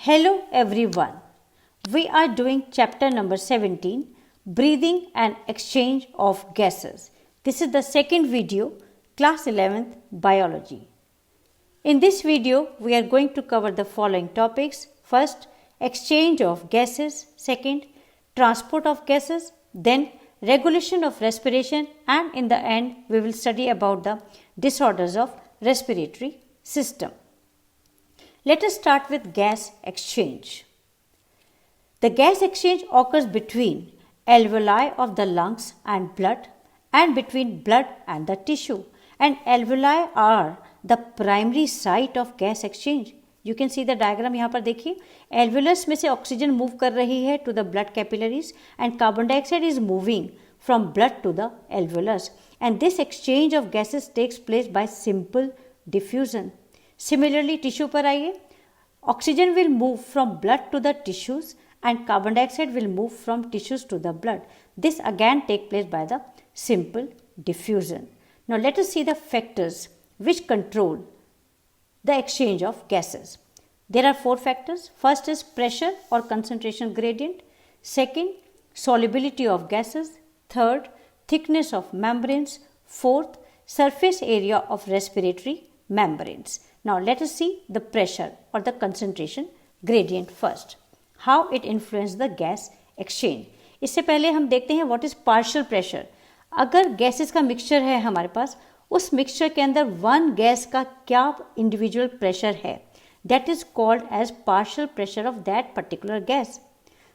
Hello everyone. We are doing chapter number 17, Breathing and Exchange of Gases. This is the second video, class 11th biology. In this video, we are going to cover the following topics. First, exchange of gases. Second, transport of gases. Then, regulation of respiration. And in the end, we will study about the disorders of respiratory system. Let us start with gas exchange. The gas exchange occurs between alveoli of the lungs and blood, and between blood and the tissue. And alveoli are the primary site of gas exchange. You can see the diagram यहाँ पर देखिए. Alveolus में से oxygen move कर रही है to the blood capillaries and carbon dioxide is moving from blood to the alveolus. And this exchange of gases takes place by simple diffusion. Similarly, tissue पर आइए. Oxygen will move from blood to the tissues and carbon dioxide will move from tissues to the blood. This again takes place by the simple diffusion. Now let us see the factors which control the exchange of gases. There are four factors. First is pressure or concentration gradient. Second, solubility of gases. Third, thickness of membranes. Fourth, surface area of respiratory membranes. Now let us see the pressure or the concentration gradient first. How it influences the gas exchange. इससे पहले हम देखते हैं what is partial pressure. अगर gases का mixture है हमारे पास, उस मिक्सचर के अंदर वन गैस का क्या इंडिविजुअल प्रेशर है, that is called as partial pressure of that particular gas.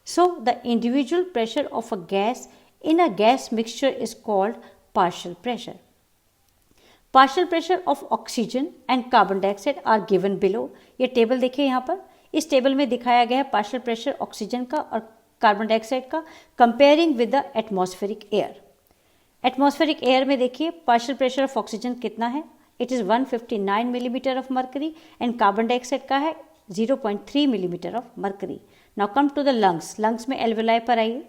So the individual pressure of a gas in a gas mixture is called partial pressure. Partial pressure of oxygen and carbon dioxide are given below. ये table देखिए यहाँ पर. इस table में दिखाया गया है partial pressure oxygen का और कार्बन डाइऑक्साइड का comparing with the atmospheric air. Atmospheric air में देखिए partial pressure of oxygen कितना है. It is 159 millimeter of mercury and carbon dioxide का है 0.3 millimeter of mercury. Now come to the lungs. Lungs में alveoli पर आइए.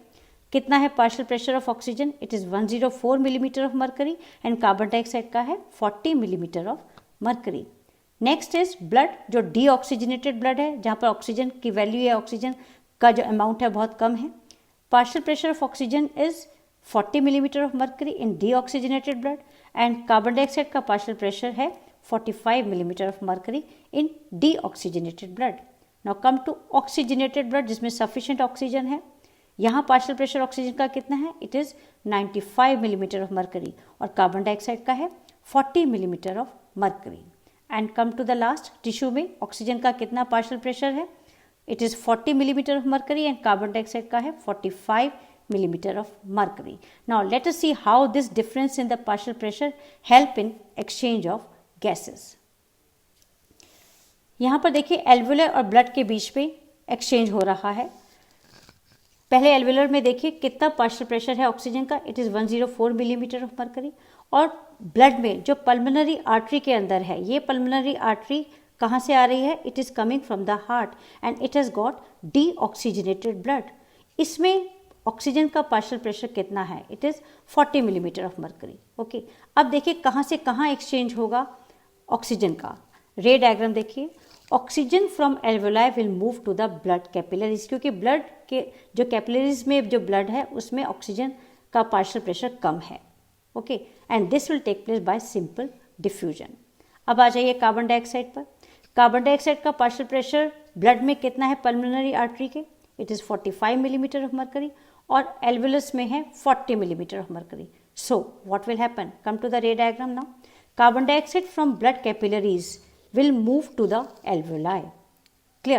कितना है partial pressure of oxygen. It is 104 millimetre of mercury and carbon dioxide का है 40 millimetre of mercury. Next is blood, जो डीऑक्सीजनेटेड ब्लड है, जहाँ पर ऑक्सीजन की वैल्यू है, ऑक्सीजन का जो अमाउंट है बहुत कम है. Partial pressure of oxygen is 40 millimetre of mercury in deoxygenated blood and carbon dioxide का पार्शियल प्रेशर है 45 millimetre of mercury in deoxygenated blood. Now come to oxygenated blood जिसमें सफिशिएंट ऑक्सीजन है. यहाँ पार्शियल प्रेशर ऑक्सीजन का कितना है. It is 95 millimetre of mercury और carbon dioxide का है 40 millimetre of mercury. And come to the last, tissue में ऑक्सीजन का कितना पार्शियल प्रेशर है. It is 40 millimetre of mercury and carbon dioxide का है 45 millimetre of mercury. Now let us see how this difference in the partial pressure help in exchange of gases. यहाँ पर देखिए alveolar और blood के बीच में एक्सचेंज हो रहा है. पहले एल्वेलर में देखिए कितना पार्शियल प्रेशर है ऑक्सीजन का. It is 104 millimetre of mercury. और ब्लड में जो पल्मोनरी आर्टरी के अंदर है, ये पल्मोनरी आर्टरी कहाँ से आ रही है. It is coming from the heart and it has got deoxygenated blood. इसमें ऑक्सीजन का पार्शियल प्रेशर कितना है. It is 40 millimetre of mercury. Okay, अब देखिए कहाँ से कहाँ एक्सचेंज होगा ऑक्सीजन का. रे डायग्राम देखिए. Oxygen from alveoli will move to the blood capillaries, क्योंकि ब्लड के जो कैपिलरीज में जो ब्लड है उसमें ऑक्सीजन का पार्शियल प्रेशर कम है. Okay, and this will take place by simple diffusion. अब आ जाइए कार्बन डाइऑक्साइड पर. कार्बन डाइऑक्साइड का पार्शियल प्रेशर ब्लड में कितना है पल्मोनरी आर्टरी के. It is 45 millimetre of mercury और एल्वेलस में है 40 millimetre of mercury. So what will happen, come to the ray diagram now. Carbon dioxide from blood capillaries will move to the alveoli. Clear?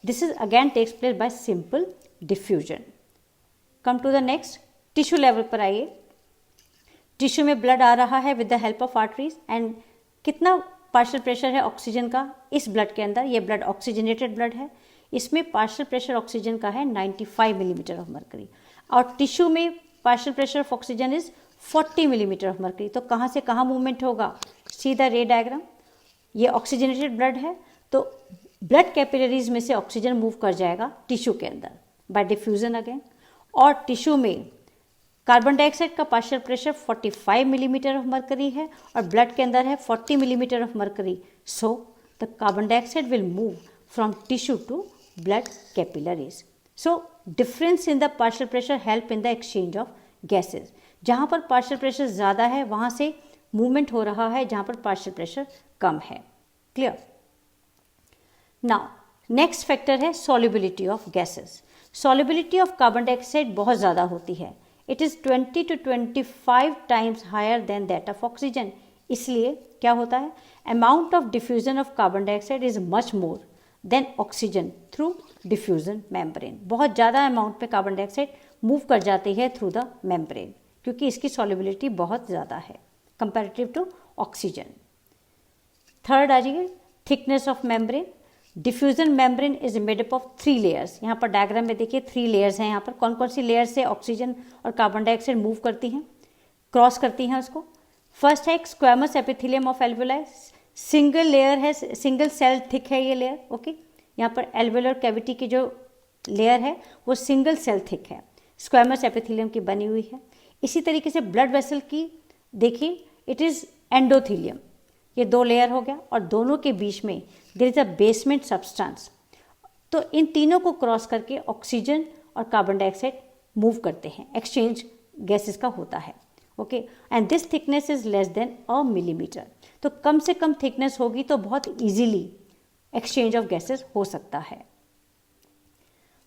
This is again takes place by simple diffusion. Come to the next, tissue level पर आइए. Tissue में blood आ रहा है with the help of arteries and कितना partial pressure है oxygen का इस blood के अंदर. ये ब्लड ऑक्सीजनेटेड ब्लड है. इसमें पार्शियल प्रेशर ऑक्सीजन का है 95 मिलीमीटर ऑफ मरकरी और टिश्यू में partial pressure of oxygen is 40 millimetre of mercury. तो कहाँ से कहाँ मूवमेंट होगा. सीधा रे डायग्राम. ये ऑक्सीजनेटेड ब्लड है तो ब्लड कैपिलरीज में से ऑक्सीजन मूव कर जाएगा टिश्यू के अंदर बाय डिफ्यूजन अगेन. और टिश्यू में कार्बन डाइऑक्साइड का partial pressure 45 millimetre of mercury है और ब्लड के अंदर है 40 millimetre of mercury. So the carbon dioxide will move from tissue to blood capillaries. So difference in the partial pressure help in the exchange of gases. जहाँ पर partial pressure ज़्यादा है वहाँ से movement हो रहा है, जहाँ पर partial pressure कम है. Clear? Now next factor है solubility of gases. Solubility of carbon dioxide बहुत ज़्यादा होती है. It is 20 to 25 times higher than that of oxygen. इसलिए क्या होता है, amount of diffusion of carbon dioxide is much more than oxygen through diffusion membrane. बहुत ज़्यादा अमाउंट में कार्बन डाइऑक्साइड मूव कर जाती है थ्रू द मेम्ब्रेन, क्योंकि इसकी सॉल्युबिलिटी बहुत ज़्यादा है कंपैरेटिव टू ऑक्सीजन. थर्ड आ जाइए, thickness of membrane. Diffusion membrane is made up of 3 layers. यहाँ पर डायग्राम में देखिए 3 लेयर्स हैं. यहाँ पर कौन कौन सी लेयर से ऑक्सीजन और कार्बन डाइऑक्साइड मूव करती हैं, क्रॉस करती हैं उसको. फर्स्ट है squamous epithelium of alveoli. Single layer है, सिंगल सेल थिक है ये लेयर. ओके, यहाँ पर एल्वेलर कैविटी की जो लेयर है वो सिंगल सेल थिक है, स्क्वैमस एपिथेलियम की बनी हुई है. इसी तरीके से ब्लड वेसल की देखिए, इट इज एंडोथेलियम. ये 2 लेयर हो गया और दोनों के बीच में there is a basement substance. तो इन तीनों को क्रॉस करके ऑक्सीजन और कार्बन डाइऑक्साइड मूव करते हैं, एक्सचेंज गैसेस का होता है. Okay, and this thickness is less than a millimetre. तो कम से कम थिकनेस होगी तो बहुत इजीली एक्सचेंज ऑफ गैसेस हो सकता है.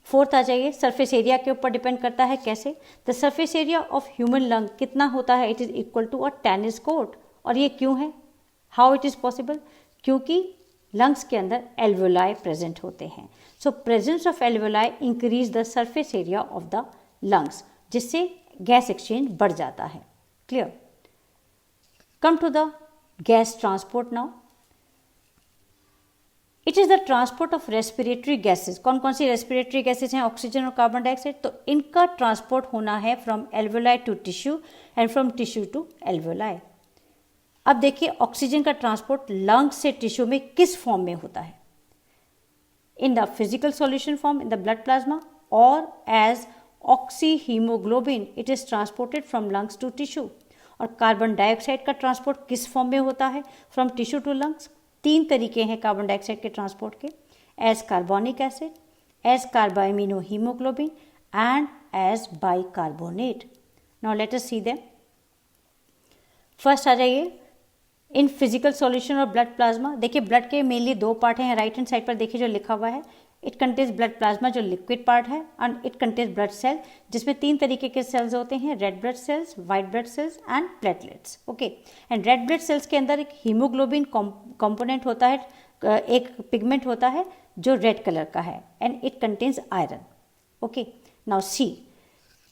फोर्थ आ जाइए, सरफेस एरिया के ऊपर डिपेंड करता है. कैसे? The surface area of human lung कितना होता है, it is equal to a tennis court. और ये क्यों है, हाउ इट इज पॉसिबल? क्योंकि लंग्स के अंदर एल्वेलाई प्रेजेंट होते हैं. So presence of alveoli increase the surface area of the lungs, जिससे गैस एक्सचेंज बढ़ जाता है. Clear? Come to the gas transport now. It is the transport of respiratory gases. कौन कौन सी रेस्पिरेटरी गैसेज हैं? Oxygen और कार्बन डाइऑक्साइड. तो इनका ट्रांसपोर्ट होना है from alveoli to tissue and from tissue to alveoli. अब देखिए ऑक्सीजन का ट्रांसपोर्ट लंग्स से टिश्यू में किस फॉर्म में होता है? In the physical solution form in the blood plasma और as oxyhaemoglobin it is transported from lungs to tissue. और कार्बन डाइऑक्साइड का ट्रांसपोर्ट किस फॉर्म में होता है? From tissue to lungs. 3 तरीके हैं कार्बन डाइऑक्साइड के ट्रांसपोर्ट के, as carbonic acid, as carbamino haemoglobin and as bicarbonate. Now let us see them. First आ जाइए इन फिजिकल सॉल्यूशन और ब्लड प्लाज्मा. देखिए ब्लड के मेनली 2 पार्ट हैं. राइट हैंड साइड पर देखिए जो लिखा हुआ है, इट कंटेन्स ब्लड प्लाज्मा जो लिक्विड पार्ट है, and it contains blood cell जिसमें 3 तरीके के सेल्स होते हैं, red blood sales, white blood cells and platelets. Okay, and red blood cells के अंदर एक हीमोग्लोबिन कंपोनेंट होता है, एक पिगमेंट होता है जो रेड कलर का है, and it contains iron. Okay, now see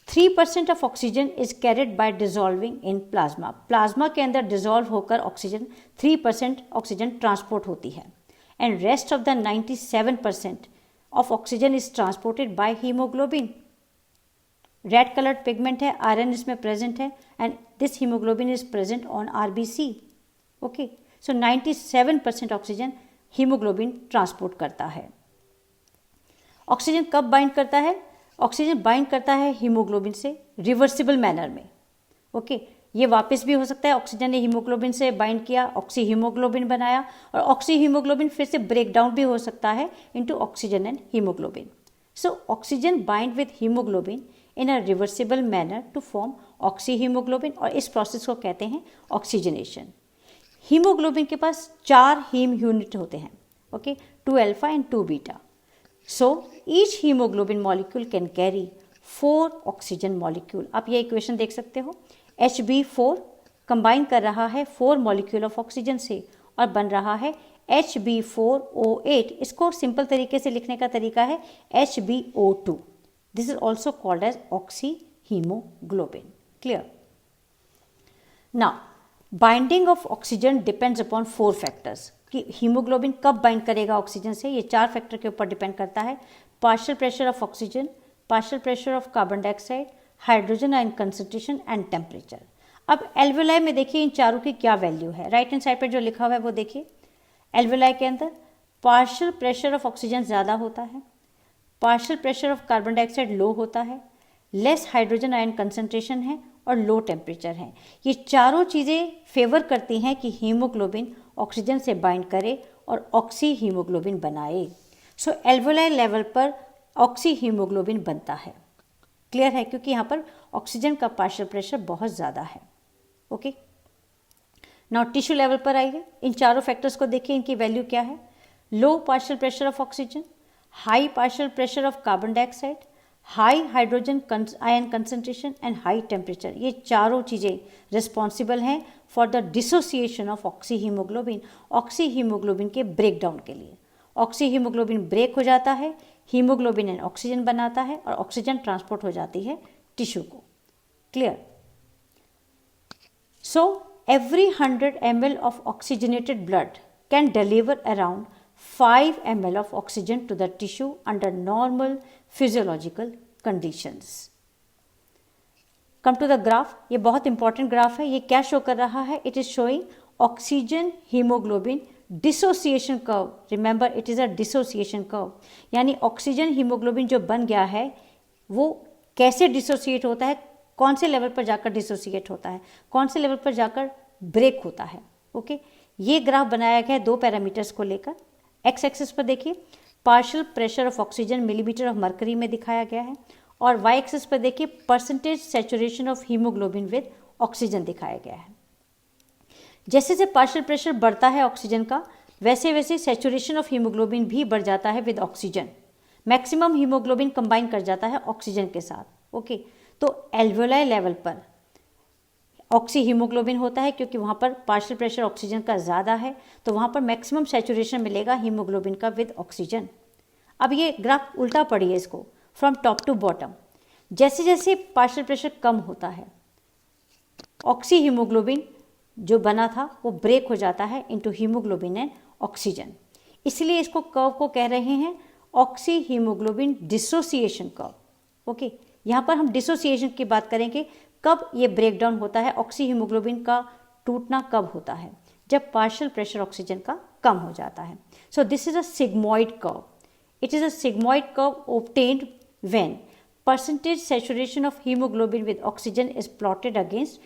3% of oxygen is carried by dissolving in plasma. Plasma के अंदर डिजॉल्व होकर ऑक्सीजन 3% ऑक्सीजन ट्रांसपोर्ट होती है, and rest of the 97% of oxygen is transported by hemoglobin. Red colored pigment है, iron इसमें present है, and this hemoglobin is present on RBC. Okay, so 97% oxygen haemoglobin transport करता है. Oxygen कब bind करता है? ऑक्सीजन बाइंड करता है हीमोग्लोबिन से रिवर्सिबल मैनर में. ओके, ये वापस भी हो सकता है. ऑक्सीजन ने हीमोग्लोबिन से बाइंड किया, ऑक्सी हीमोग्लोबिन बनाया, और ऑक्सी हीमोग्लोबिन फिर से ब्रेक डाउन भी हो सकता है into oxygen and haemoglobin. So oxygen bind with haemoglobin in a reversible manner to form oxyhaemoglobin, और इस प्रोसेस को कहते हैं ऑक्सीजनेशन. हीमोग्लोबिन के पास 4 हीम यूनिट होते हैं. Okay, 2 alpha and 2 beta. So each haemoglobin molecule can carry 4 oxygen molecule. आप ये इक्वेशन देख सकते हो. HB4 कंबाइन कर रहा है 4 मॉलिक्यूल ऑफ ऑक्सीजन से और बन रहा है HB4O8. इसको सिंपल तरीके से लिखने का तरीका है HbO2. This is also called as oxyhaemoglobin. Clear? Now binding of oxygen depends upon 4 factors. कि हीमोग्लोबिन कब बाइंड करेगा ऑक्सीजन से, ये 4 फैक्टर के ऊपर डिपेंड करता है. Partial pressure of oxygen, partial pressure of carbon dioxide, hydrogen ion concentration and temperature. अब एल्वेलाई में देखिए इन चारों की क्या वैल्यू है. राइट हैंड साइड पर जो लिखा हुआ है वो देखिए. एल्वेलाई के अंदर पार्शियल प्रेशर ऑफ ऑक्सीजन ज़्यादा होता है, partial pressure of carbon dioxide low होता है, लेस हाइड्रोजन आयन कंसंट्रेशन है और लो टेम्परेचर है. ये चारों चीज़ें फेवर करती हैं कि हीमोग्लोबिन ऑक्सीजन से बाइंड करे और ऑक्सी हीमोग्लोबिन बनाए. सो एल्वोलाई लेवल पर ऑक्सी हीमोग्लोबिन बनता है। क्लियर है, क्योंकि यहाँ पर ऑक्सीजन का पार्शियल प्रेशर बहुत ज़्यादा है। ओके, नाउ टिश्यू लेवल पर आइए। इन चारों फैक्टर्स को देखिए, इनकी वैल्यू क्या है। Low partial pressure of oxygen, high partial pressure of carbon dioxide, high hydrogen ion concentration and high temperature. ये चारों चीज़ें रिस्पॉन्सिबल हैं for the dissociation of oxyhaemoglobin, oxyhaemoglobin के ब्रेकडाउन के लिए। ऑक्सी हीमोग्लोबिन ब्रेक हो जाता है, हीमोग्लोबिन एंड ऑक्सीजन बनाता है और ऑक्सीजन ट्रांसपोर्ट हो जाती है टिश्यू को। Clear. So every 100 ml of oxygenated blood can deliver around 5 ml of oxygen to the tissue under normal physiological conditions. Come to the graph. ये बहुत इंपॉर्टेंट ग्राफ है। ये क्या शो कर रहा है? It is showing oxygen haemoglobin dissociation curve. Remember, it is a dissociation curve, यानी oxygen haemoglobin जो बन गया है वो कैसे डिसोसिएट होता है, कौन से लेवल पर जाकर डिसोसिएट होता है, कौन से लेवल पर जाकर ब्रेक होता है। ओके, ये ग्राफ बनाया गया है दो पैरामीटर्स को लेकर। एक्स एक्सिस पर देखिए partial pressure of oxygen millimetre of mercury में दिखाया गया है, और वाई एक्सिस पर देखिए percentage saturation of haemoglobin with oxygen दिखाया गया है। जैसे जैसे पार्शियल प्रेशर बढ़ता है ऑक्सीजन का, वैसे वैसे सैचुरेशन ऑफ हीमोग्लोबिन भी बढ़ जाता है with oxygen. Maximum haemoglobin combine कर जाता है ऑक्सीजन के साथ। ओके, तो एल्वोलाई लेवल पर ऑक्सी हीमोग्लोबिन होता है, क्योंकि वहाँ पर पार्शियल प्रेशर ऑक्सीजन का ज़्यादा है, तो वहाँ पर मैक्सिमम सैचुरेशन मिलेगा हीमोग्लोबिन का विद ऑक्सीजन। अब ये ग्राफ उल्टा पढ़िए इसको, फ्रॉम टॉप टू बॉटम। जैसे जैसे पार्शियल प्रेशर कम होता है, ऑक्सी हीमोग्लोबिन जो बना था वो ब्रेक हो जाता है इनटू हीमोग्लोबिन एंड ऑक्सीजन। इसलिए इसको कर्व को कह रहे हैं oxy haemoglobin dissociation curve. Okay, यहाँ पर हम डिसोसिएशन की बात करेंगे। कब ये ब्रेकडाउन होता है, ऑक्सी हीमोग्लोबिन का टूटना कब होता है? जब पार्शियल प्रेशर ऑक्सीजन का कम हो जाता है। So this is a sigmoid curve. It is a sigmoid curve obtained when percentage saturation of hemoglobin with oxygen is plotted against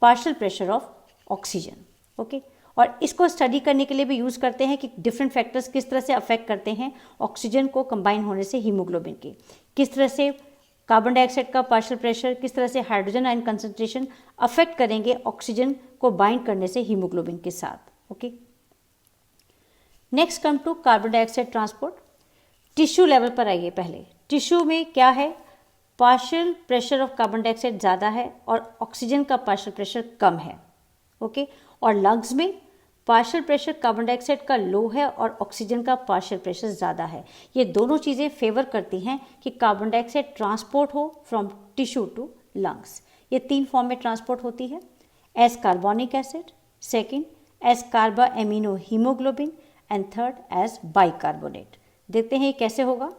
partial pressure of oxygen. Okay, और इसको स्टडी करने के लिए भी यूज़ करते हैं कि डिफरेंट फैक्टर्स किस तरह से अफेक्ट करते हैं ऑक्सीजन को कंबाइन होने से हीमोग्लोबिन के, किस तरह से कार्बन डाइऑक्साइड का पार्शियल प्रेशर, किस तरह से हाइड्रोजन आयन कंसंट्रेशन अफेक्ट करेंगे ऑक्सीजन को बाइंड करने से हीमोग्लोबिन के साथ। Okay, next come to carbon dioxide transport. Tissue level पर आइए। पहले टिश्यू में क्या है, partial pressure of carbon dioxide ज़्यादा है और ऑक्सीजन का पार्शियल प्रेशर कम है। ओके, और लंग्स में पार्शियल प्रेशर कार्बन डाइऑक्साइड का लो है और ऑक्सीजन का पार्शियल प्रेशर ज़्यादा है। ये दोनों चीज़ें फेवर करती हैं कि कार्बन डाइऑक्साइड ट्रांसपोर्ट हो फ्रॉम टिश्यू टू लंग्स। ये तीन फॉर्म में ट्रांसपोर्ट होती है, as carbonic acid, second as carbamino haemoglobin and third as bicarbonate. देखते हैं ये कैसे होगा।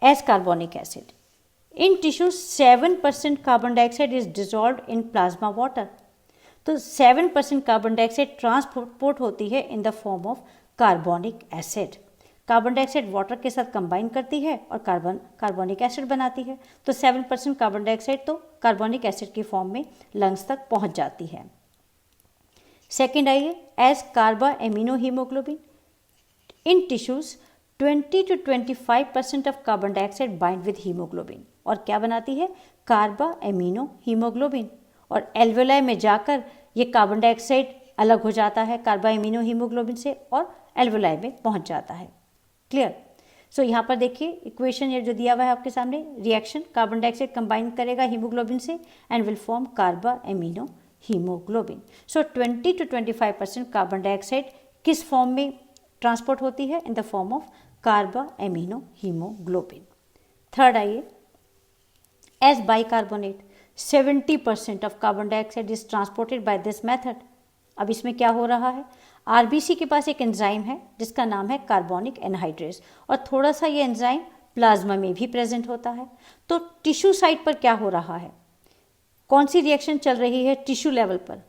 As carbonic acid, in tissue 7% carbon dioxide is dissolved in plasma water. तो 7% कार्बन डाइऑक्साइड ट्रांसपोर्ट होती है in the form of carbonic acid. Carbon dioxide water के साथ कंबाइन करती है और कार्बोनिक एसिड बनाती है, तो 7% कार्बन डाइऑक्साइड तो कार्बोनिक एसिड की फॉर्म में लंग्स तक पहुंच जाती है। सेकेंड आइए, as carbamino haemoglobin, in tissues 20 to 25% of carbon dioxide bind with haemoglobin, और क्या बनाती है, कार्बा एमिनो हीमोग्लोबिन। और एल्वोलाई में जाकर ये कार्बन डाइऑक्साइड अलग हो जाता है कार्बा एमिनो हीमोग्लोबिन से और एल्वोलाई में पहुंच जाता है। क्लियर। सो यहाँ पर देखिए इक्वेशन ये जो दिया हुआ है आपके सामने, रिएक्शन कार्बन डाइऑक्साइड कंबाइन करेगा हीमोग्लोबिन से and will form carbamino haemoglobin. So 20 to 25% carbon dioxide किस फॉर्म में ट्रांसपोर्ट होती है, in the form of carbamino haemoglobin. Third आइए, as bicarbonate, 70% of carbon dioxide is transported by this method. अब इसमें क्या हो रहा है, आरबीसी के पास एक एंजाइम है जिसका नाम है कार्बोनिक एनहाइड्रेस, और थोड़ा सा ये एंजाइम प्लाज्मा में भी प्रेजेंट होता है। तो टिश्यू साइड पर क्या हो रहा है, कौन सी रिएक्शन चल रही है टिश्यू लेवल पर,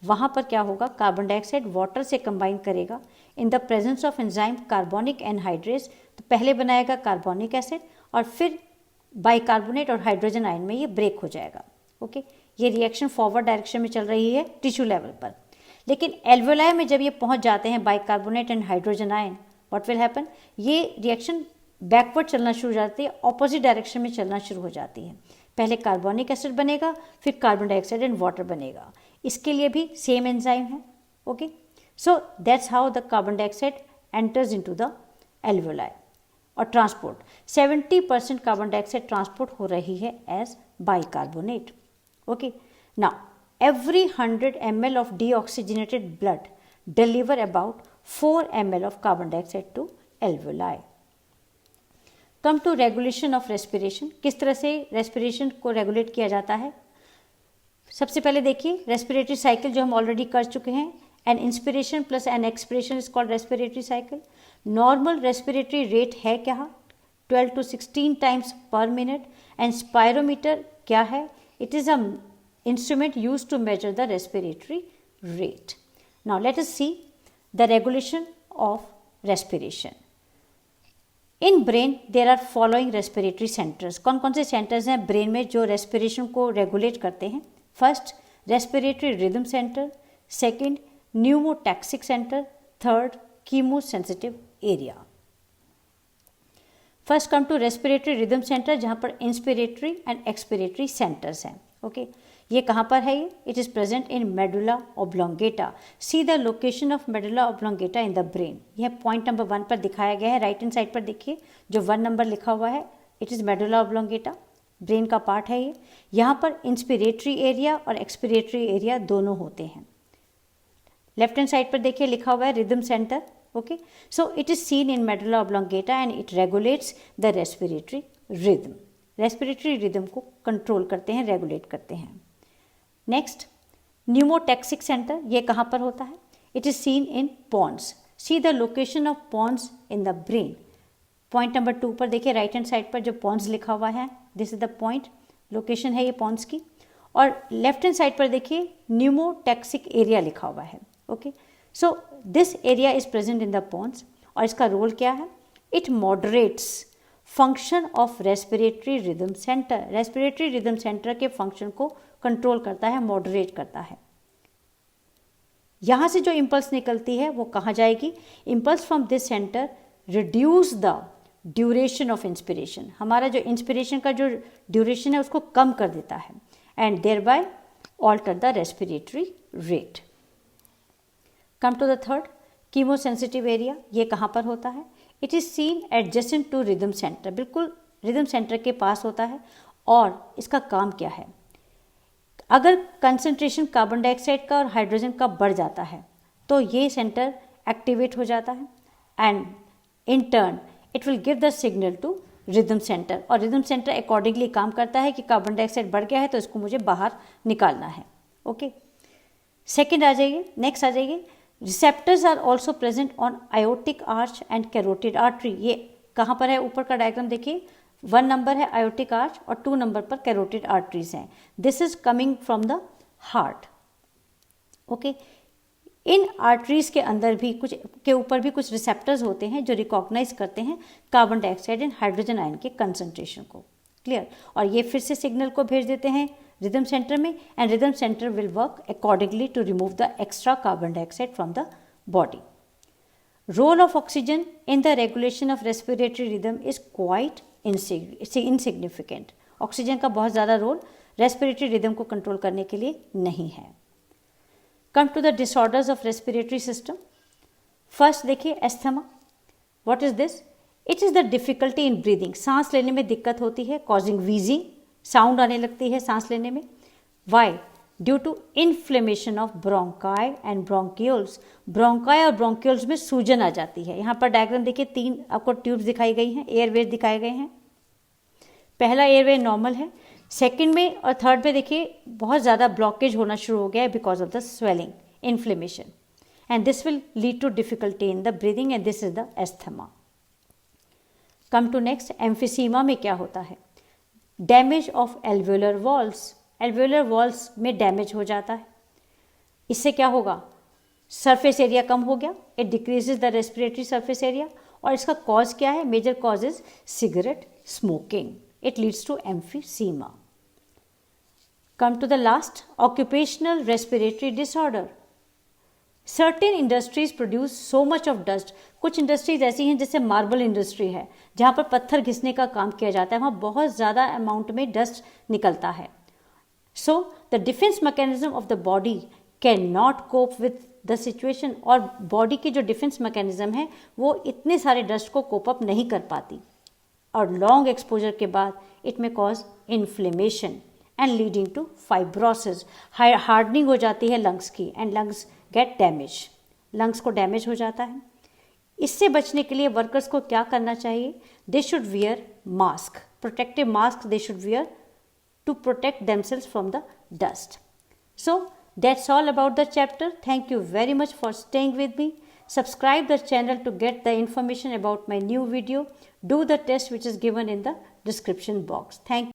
वहाँ पर क्या होगा, कार्बन डाइऑक्साइड वाटर से कंबाइन करेगा in the presence of enzyme carbonic anhydrase. तो पहले बनाएगा कार्बोनिक एसिड और फिर बाइकार्बोनेट और हाइड्रोजन आयन में ये ब्रेक हो जाएगा। ओके, ये रिएक्शन फॉरवर्ड डायरेक्शन में चल रही है टिश्यू लेवल पर। लेकिन एल्वोलाई में जब ये पहुंच जाते हैं bicarbonate and hydrogen ion, what will happen, ये रिएक्शन बैकवर्ड चलना शुरू हो जाती है, ऑपोजिट डायरेक्शन में चलना शुरू हो जाती है। पहले कार्बोनिक एसिड बनेगा, फिर कार्बन डाइऑक्साइड एंड वाटर बनेगा। इसके लिए भी सेम एंजाइम है। Okay, so that's how the carbon dioxide enters into the alveoli. और ट्रांसपोर्ट 70% कार्बन डाइऑक्साइड ट्रांसपोर्ट हो रही है as bicarbonate. Okay, now every 100 ml of deoxygenated blood deliver about 4 ml of carbon dioxide to alveoli. Come to regulation of respiration, किस तरह से respiration को regulate किया जाता है। सबसे पहले देखिए रेस्पिरेटरी साइकिल जो हम ऑलरेडी कर चुके हैं, an inspiration plus an expiration is called respiratory cycle. Normal respiratory rate है क्या, 12 to 16 times per minute. And spirometer क्या है, it is a instrument use to measure the respiratory rate. Now let us see the regulation of respiration. In brain there are following respiratory centres. कौन कौन से centres हैं brain में जो respiration को regulate करते हैं। First, respiratory rhythm centre. Second, pneumotaxic centre. Third, chemosensitive area. First come to respiratory rhythm centre, जहाँ पर इंस्पिरेटरी एंड एक्सपिरेटरी सेंटर्स हैं। ओके, ये कहाँ पर है ये, it is present in medulla oblongata. See the location of medulla oblongata in the brain. यह point number 1 पर दिखाया गया है। राइट हैंड साइड पर देखिए जो 1 नंबर लिखा हुआ है, it is medulla oblongata, brain का पार्ट है ये। यहाँ पर इंस्पिरेटरी एरिया और एक्सपिरेटरी एरिया दोनों होते हैं। लेफ्ट हैंड साइड पर देखिए लिखा हुआ है rhythm centre. Okay, so it is seen in medulla oblongata and it regulates the respiratory rhythm. Respiratory rhythm को कंट्रोल करते हैं, रेगुलेट करते हैं। नेक्स्ट, न्यूमोटैक्सिक सेंटर, ये कहाँ पर होता है, it is seen in pons. See the location of pons in the brain. Point number 2 पर देखिए राइट हैंड साइड पर जो पॉन्स लिखा हुआ है, this is the point, location है ये पॉन्स की। और लेफ्ट हैंड साइड पर देखिए न्यूमोटैक्सिक एरिया लिखा हुआ है। Okay, so this area is present in the pons. और इसका रोल क्या है, it moderates function of respiratory rhythm centre. Respiratory rhythm centre के फंक्शन को कंट्रोल करता है, मॉडरेट करता है। यहाँ से जो इम्पल्स निकलती है वो कहाँ जाएगी, impulse from this centre reduce the duration of inspiration. हमारा जो इंस्पिरेशन का जो ड्यूरेशन है उसको कम कर देता है, and thereby alter the respiratory rate. Come to the third, chemosensitive area, ये कहाँ पर होता है, it is seen adjacent to rhythm centre, बिल्कुल रिदम सेंटर के पास होता है। और इसका काम क्या है, अगर कंसंट्रेशन कार्बन डाइऑक्साइड का और हाइड्रोजन का बढ़ जाता है तो ये सेंटर एक्टिवेट हो जाता है, and in turn it will give the signal to rhythm centre. और रिदम सेंटर अकॉर्डिंगली काम करता है कि कार्बन डाइऑक्साइड बढ़ गया है तो इसको मुझे बाहर निकालना है। ओके, सेकेंड आ जाइए, नेक्स्ट आ जाइए, receptors are also present on aortic arch and carotid artery. ये कहाँ पर है, ऊपर का डायग्राम देखिए, 1 नंबर है आयोटिक आर्च और 2 नंबर पर कैरोटिड आर्टरीज हैं। This is coming from the heart. Okay, in arteries के अंदर भी कुछ के ऊपर भी कुछ रिसेप्टर्स होते हैं जो रिकॉग्नाइज करते हैं carbon dioxide and hydrogen ion के कंसंट्रेशन को। क्लियर, और ये फिर से सिग्नल को भेज देते हैं रिदम सेंटर में, and rhythm centre will work accordingly to remove the extra carbon dioxide from the body. Role of oxygen in the regulation of respiratory rhythm is quite insignificant. Oxygen का बहुत ज़्यादा role respiratory rhythm को control करने के लिए नहीं है। Come to the disorders of respiratory system. First देखिए asthma, what is this, it is the difficulty in breathing, सांस लेने में दिक्कत होती है, कॉजिंग वीजिंग, साउंड आने लगती है सांस लेने में। Why, due to inflammation of bronchi and bronchioles. Bronchi और ब्रोंक्यूल्स में सूजन आ जाती है। यहाँ पर डायग्राम देखिए 3 आपको ट्यूब्स दिखाई गई हैं, एयरवेज दिखाए गए हैं। पहला एयरवे नॉर्मल है, सेकंड में और थर्ड में देखिए बहुत ज़्यादा ब्लॉकेज होना शुरू हो गया है because of the swelling, inflammation, and this will lead to difficulty in the breathing, and this is the asthma. Come to next, emphysema में क्या होता है, damage of alveolar walls. Alveolar walls में डैमेज हो जाता है, इससे क्या होगा, सरफेस एरिया कम हो गया, it decreases the respiratory surface area. और इसका कॉज क्या है, major cause is cigarette smoking, it leads to emphysema. Come to the last, occupational respiratory disorder. Certain industries produce so much of dust. कुछ industries ऐसी हैं जैसे marble industry है, जहाँ पर पत्थर घिसने का काम किया जाता है, वहाँ बहुत ज़्यादा अमाउंट में डस्ट निकलता है. So the defence mechanism of the body can not cope with the situation. और बॉडी की जो डिफेंस मैकेनिज्म है वो इतने सारे डस्ट को कोप अप नहीं कर पाती, और लॉन्ग एक्सपोजर के बाद it may cause inflammation and leading to fibrosis. Hardening हो जाती है लंग्स की and lungs get damage. Lungs को डैमेज हो जाता है. इससे बचने के लिए वर्कर्स को क्या करना चाहिए? They should wear mask, protective mask they should wear to protect themselves from the dust. So that's all about the chapter. Thank you very much for staying with me. Subscribe the channel to get the information about my new video. Do the test which is given in the description box. Thank you.